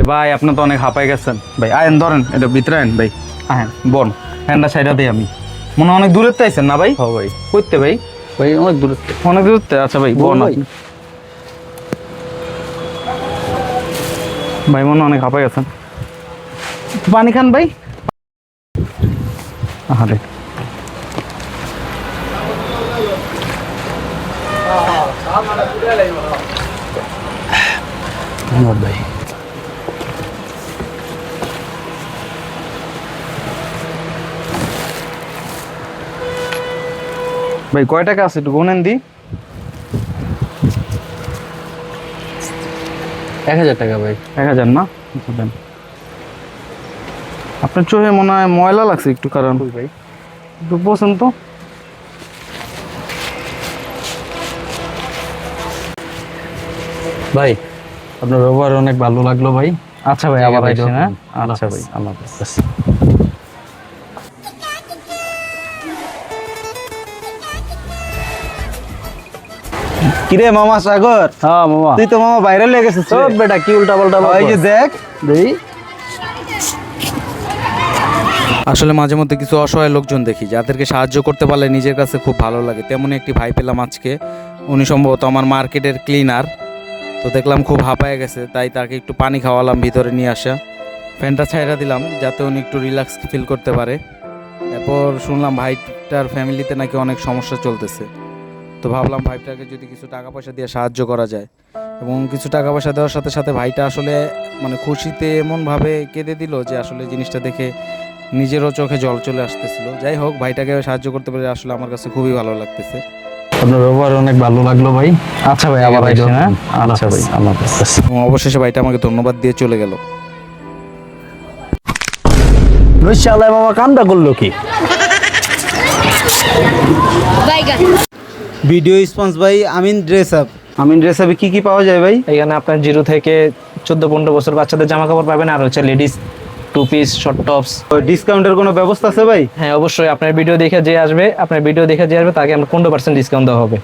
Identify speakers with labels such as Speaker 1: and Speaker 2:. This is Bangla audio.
Speaker 1: ভাই আপনি তো অনেক হাঁপাই গেছেন ভাই, আয়েন ধরেন এটা ভিতরে আয়েন ভাই, আহেন বন হ্যান্ডা সাইডা দিই আমি। মনে হয় অনেক দূরের তো আইছেন না ভাই?
Speaker 2: হ্যাঁ ভাই,
Speaker 1: করতে ভাই
Speaker 2: ভাই অনেক দূর।
Speaker 1: অনেক দূর তো, আচ্ছা ভাই বন
Speaker 2: ভাই।
Speaker 1: আপনি। ভাই মনে হয় অনেক হাঁপাই গেছেন, একটু পানি খান ভাই। আরে
Speaker 2: ধন্যবাদ ভাই।
Speaker 1: ভাই কয় টাকা আছে একটু গুনেন দি।
Speaker 2: 1000 টাকা ভাই।
Speaker 1: 1000 না? আচ্ছা দেন। আপনার চোখে মনে হয় ময়লা লাগছে একটু, কারণ
Speaker 2: ভাই
Speaker 1: একটু বসেন তো।
Speaker 2: ভাই আপনার ব্যবহার অনেক ভালো লাগলো ভাই।
Speaker 1: আচ্ছা ভাই আবার আইসেন, হ্যাঁ আচ্ছা ভাই
Speaker 2: আল্লাহ হাফেজ।
Speaker 3: কিরে মামা সাগর,
Speaker 1: হ্যাঁ মামা।
Speaker 3: তুই তো মামা বাইরে লেগে গেছিস রে।
Speaker 1: সব বেটা কি উল্টা পাল্টা
Speaker 3: ওই যে দেখ
Speaker 1: দেই।
Speaker 4: আসলে মাঝে মধ্যে কিছু অসহায় লোকজন দেখি যাদেরকে সাহায্য করতে পারলে নিজের কাছে খুব ভালো লাগে। তেমনই একটি ভাই পেলাম আজকে। উনি সম্ভবত আমার মার্কেটের ক্লিনার। তো দেখলাম খুব হাঁপায়ে গেছে, তাই তাকে একটু পানি খাওয়ালাম, ভিতরে নিয়ে আসা। ফ্যানটা ছাইড়া দিলাম যাতে উনি একটু রিল্যাক্স ফিল করতে পারে। এরপর শুনলাম ভাইটার ফ্যামিলিতে নাকি অনেক সমস্যা চলতেছে। তো ভাবলাম ভাইটাকে যদি কিছু টাকা পয়সা দিয়ে সাহায্য করা যায়, এবং কিছু টাকা পয়সা দেওয়ার সাথে সাথে ভাইটা আসলে মানে খুশিতে এমনভাবে কেঁদে দিল যে আসলে জিনিসটা দেখে নিজেরও চোখে জল চলে আসতেছিল। যাই হোক, ভাইটাকে সাহায্য করতে পেরে আসলে আমার কাছে খুবই ভালো লাগতেছে।
Speaker 2: আপনার ব্যবহার অনেক ভালো লাগলো ভাই।
Speaker 1: আচ্ছা ভাই আবার আইসেন, হ্যাঁ আচ্ছা ভাই।
Speaker 2: আল্লাহ হাফেজ।
Speaker 4: এবং অবশেষে ভাইটা আমাকে ধন্যবাদ দিয়ে চলে গেল।
Speaker 3: নৈশালায় মামা কামটা করলো কি? Video sponsored by Amin dress up.
Speaker 1: Amin dress আপে কি কি পাওয়া যায় ভাই?
Speaker 5: এখানে আপনার 0 থেকে 14-15 বছর বাচ্চাদের জামা কাপড় পাবেন, আর হচ্ছে ladies two piece, short tops.
Speaker 1: ডিসকাউন্টের কোনো ব্যবস্থা আছে ভাই?
Speaker 5: হ্যাঁ অবশ্যই, আপনার ভিডিও দেখে যে আসবে তাকে আমরা 15% ডিসকাউন্ট দেওয়া হবে।